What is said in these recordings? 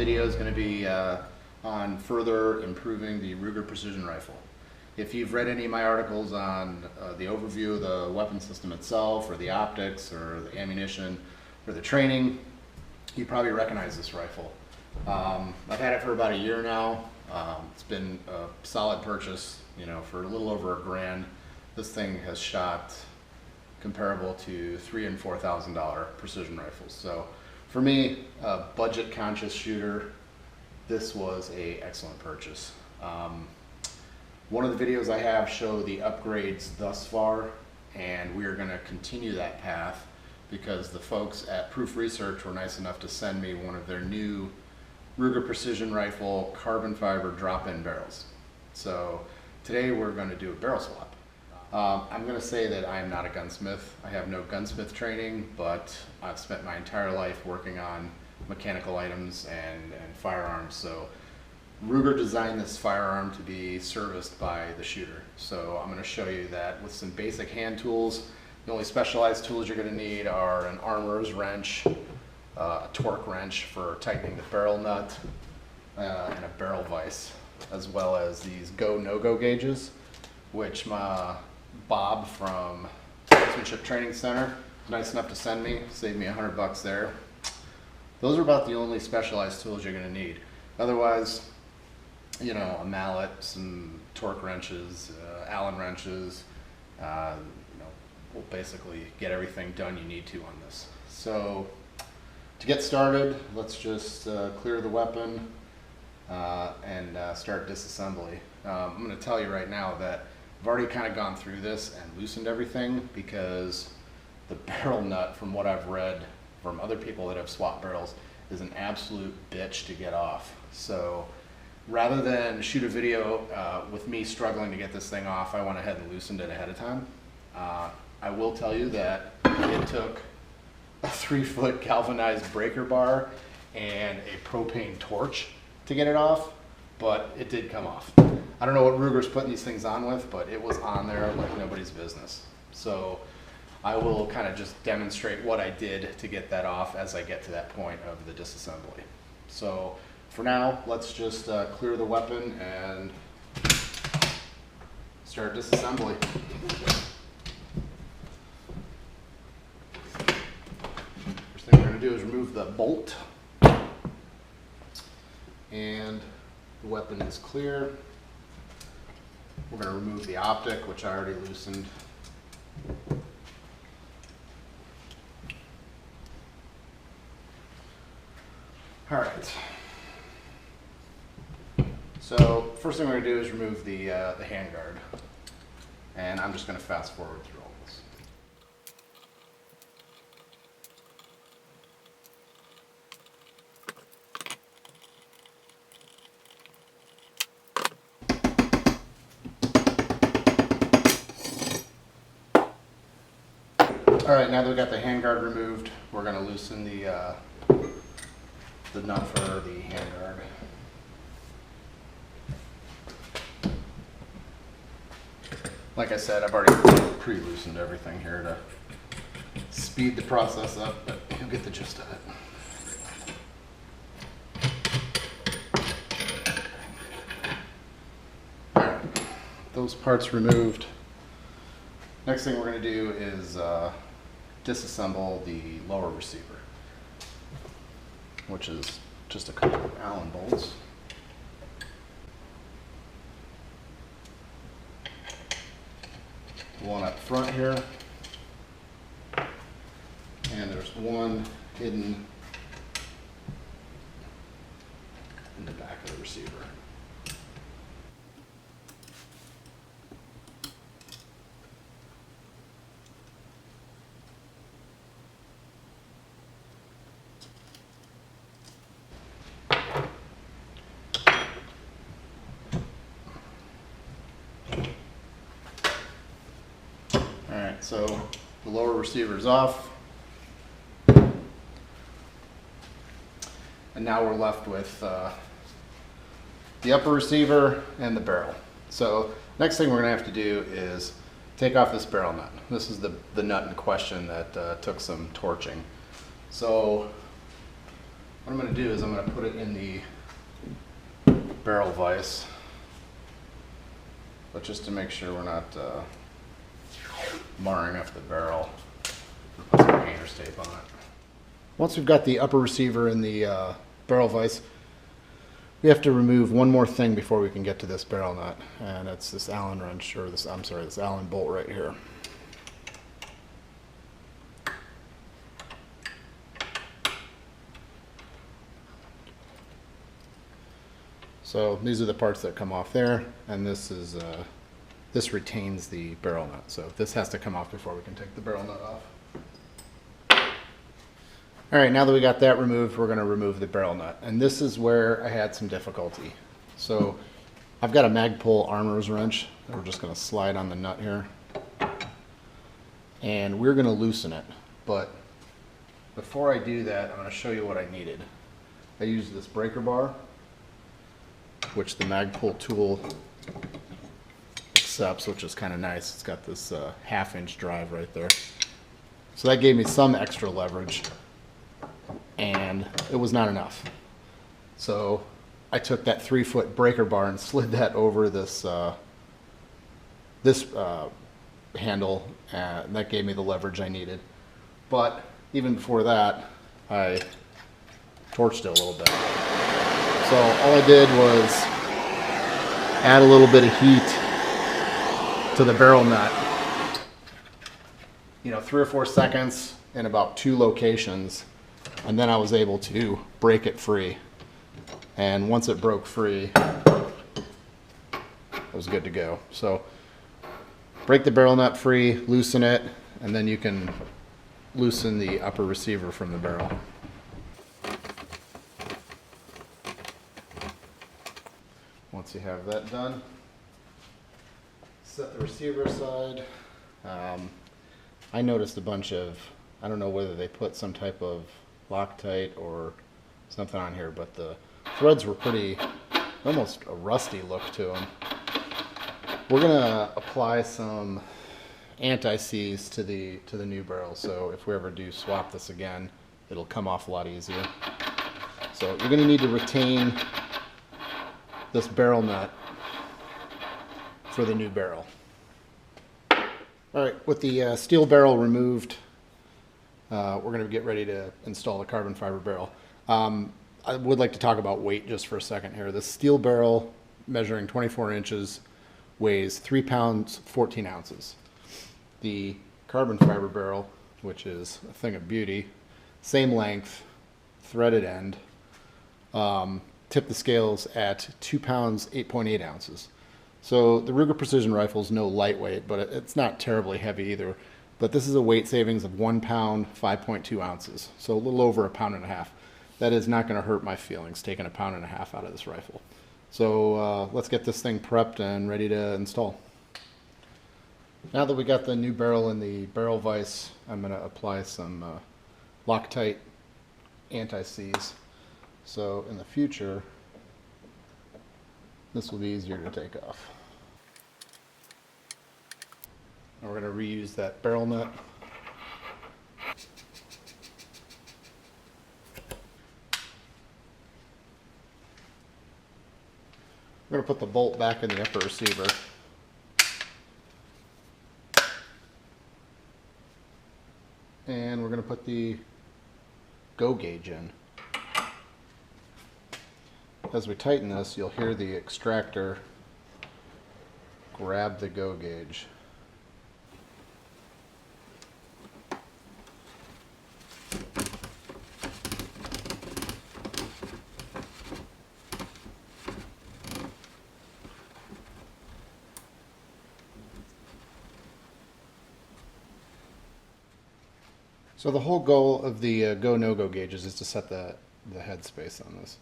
video is going to be on further improving the Ruger precision rifle. If you've read any of my articles on the overview of the weapon system itself, or the optics, or the ammunition, or the training, you probably recognize this rifle. I've had it for about a year now. It's been a solid purchase, you know, for a little over $1,000. This thing has shot comparable to $3,000 and $4,000 precision rifles. So for me, a budget conscious shooter, this was an excellent purchase. One of the videos I have show the upgrades thus far, and we are going to continue that path because the folks at Proof Research were nice enough to send me one of their new Ruger precision rifle carbon fiber drop-in barrels. So today we're going to do a barrel swap. I'm going to say that I am not a gunsmith. I have no gunsmith training, but I've spent my entire life working on mechanical items and firearms. So Ruger designed this firearm to be serviced by the shooter. So I'm going to show you that with some basic hand tools. The only specialized tools you're going to need are an armorer's wrench, a torque wrench for tightening the barrel nut, and a barrel vise, as well as these go no-go gauges, which my Bob from Sportsmanship Training Center was nice enough to send me. Saved me $100 there. Those are about the only specialized tools you're going to need. Otherwise, you know, a mallet, some torque wrenches, Allen wrenches, you know, will basically get everything done you need to on this. So to get started, let's just clear the weapon and start disassembly. I'm going to tell you right now that I've already kind of gone through this and loosened everything because the barrel nut, from what I've read from other people that have swapped barrels, is an absolute bitch to get off. So rather than shoot a video with me struggling to get this thing off, I went ahead and loosened it ahead of time. I will tell you that it took a 3-foot galvanized breaker bar and a propane torch to get it off, but it did come off. I don't know what Ruger's putting these things on with, but it was on there like nobody's business. So I will kind of just demonstrate what I did to get that off as I get to that point of the disassembly. So for now, let's just clear the weapon and start disassembly. First thing we're going to do is remove the bolt. And the weapon is clear. We're going to remove the optic, which I already loosened. All right. So first thing we're going to do is remove the handguard. And I'm just going to fast forward through all this. All right, now that we've got the handguard removed, we're going to loosen the nut for the handguard. Like I said, I've already pre-loosened everything here to speed the process up, but you'll get the gist of it. All right, those parts removed. Next thing we're going to do is disassemble the lower receiver, which is just a couple of Allen bolts. One up front here, and there's one hidden in the back of the receiver. So the lower receiver is off, and now we're left with the upper receiver and the barrel. So next thing we're going to have to do is take off this barrel nut. This is the nut in question that took some torching. So What I'm going to do is I'm going to put it in the barrel vise, but just to make sure we're not marring up the barrel, we'll put some painter's tape on it. Once we've got the upper receiver in the barrel vise, we have to remove one more thing before we can get to this barrel nut, and it's this Allen wrench, or this Allen bolt right here. So these are the parts that come off there, and this is this retains the barrel nut. So this has to come off before we can take the barrel nut off. All right, now that we got that removed, we're going to remove the barrel nut, and this is where I had some difficulty. So I've got a Magpul armorer's wrench that we're just going to slide on the nut here, and we're going to loosen it. But before I do that, I'm going to show you what I needed. I used this breaker bar, which the Magpul tool accepts, which is kind of nice. It's got this half-inch drive right there. So that gave me some extra leverage, and it was not enough. So I took that 3-foot breaker bar and slid that over this handle, and that gave me the leverage I needed. But even before that, I torched it a little bit. So all I did was add a little bit of heat to the barrel nut. 3 or 4 seconds in about 2 locations, and then I was able to break it free. And once it broke free, it was good to go. So break the barrel nut free, loosen it, and then you can loosen the upper receiver from the barrel. Once you have that done, set the receiver aside. I noticed a bunch of, I don't know whether they put some type of Loctite or something on here, but the threads were pretty, almost a rusty look to them. We're gonna apply some anti-seize to the new barrel, so if we ever do swap this again, it'll come off a lot easier. So you're gonna need to retain this barrel nut for the new barrel. All right, with the steel barrel removed, we're going to get ready to install the carbon fiber barrel. I would like to talk about weight just for a second here. The steel barrel, measuring 24 inches, weighs 3 pounds 14 ounces. The carbon fiber barrel, which is a thing of beauty, same length, threaded end, tip the scales at 2 pounds 8.8 ounces. So the Ruger Precision Rifle is no lightweight, but it's not terribly heavy either. But this is a weight savings of 1 pound 5.2 ounces, so a little over 1.5 pounds. That is not going to hurt my feelings taking 1.5 pounds out of this rifle. So let's get this thing prepped and ready to install. Now that we got the new barrel in the barrel vise, I'm going to apply some Loctite anti-seize. So in the future, this will be easier to take off. And we're going to reuse that barrel nut. We're going to put the bolt back in the upper receiver. And we're going to put the go gauge in. As we tighten this, you'll hear the extractor grab the go gauge. So the whole goal of the go-no-go gauges is to set the head space on this.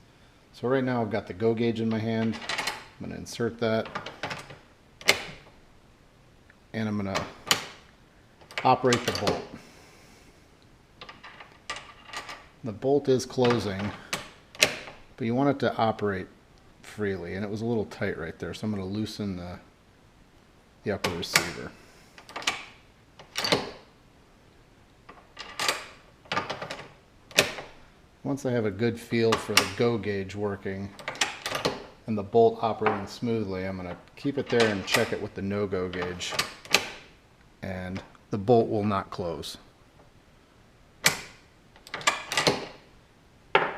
So right now I've got the go gauge in my hand. I'm going to insert that, and I'm going to operate the bolt. The bolt is closing, but you want it to operate freely, and it was a little tight right there, so I'm going to loosen the upper receiver. Once I have a good feel for the go gauge working and the bolt operating smoothly, I'm going to keep it there and check it with the no-go gauge, and the bolt will not close. I'm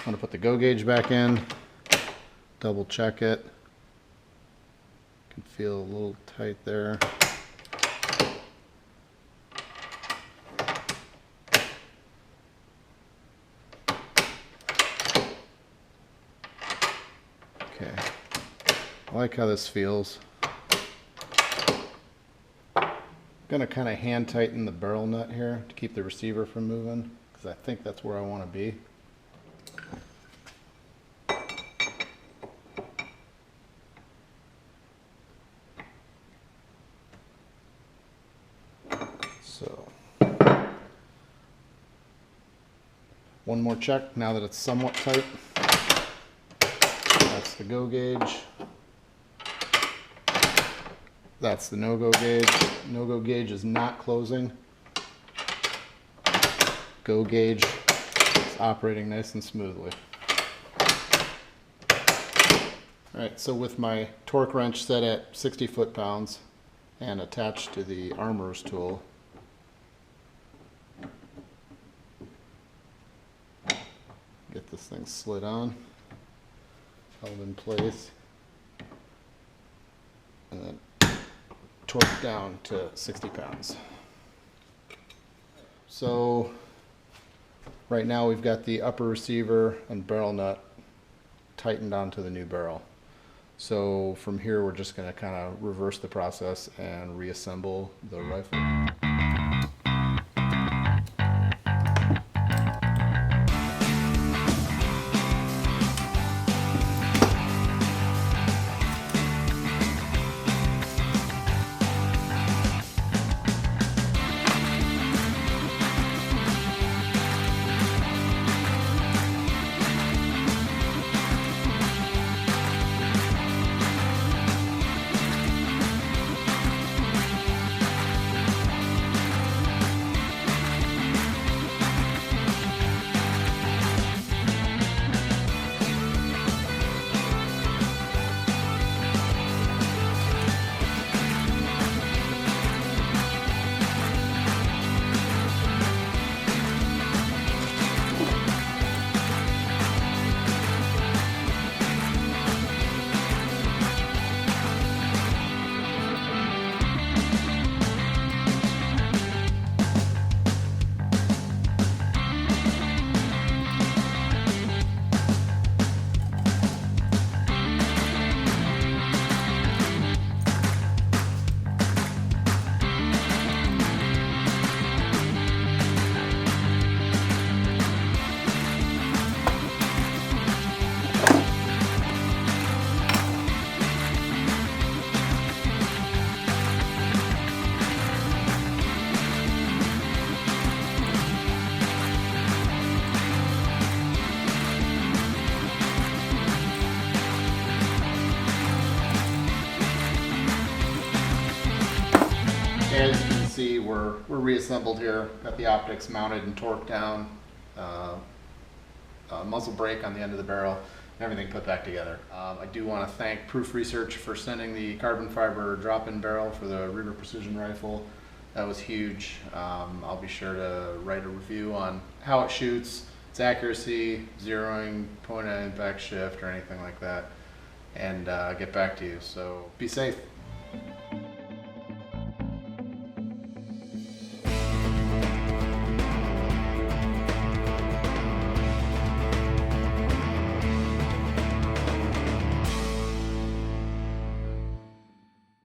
going to put the go gauge back in, double check it. Can feel a little tight there. Okay, I like how this feels. I'm going to kind of hand tighten the barrel nut here to keep the receiver from moving, because I think that's where I want to be. So, one more check now that it's somewhat tight. That's the go gauge. That's the no-go gauge. No-go gauge is not closing. Go gauge is operating nice and smoothly. Alright, so with my torque wrench set at 60 foot-pounds and attached to the armorer's tool, get this thing slid on, held in place, and then torque down to 60 pounds. So right now we've got the upper receiver and barrel nut tightened onto the new barrel. So from here we're just going to kind of reverse the process and reassemble the rifle. As you can see, we're reassembled here. Got the optics mounted and torqued down, muzzle brake on the end of the barrel, and everything put back together. I do want to thank Proof Research for sending the carbon fiber drop-in barrel for the Ruger Precision Rifle. That was huge. I'll be sure to write a review on how it shoots, its accuracy, zeroing, point of impact shift, or anything like that, and get back to you. So be safe.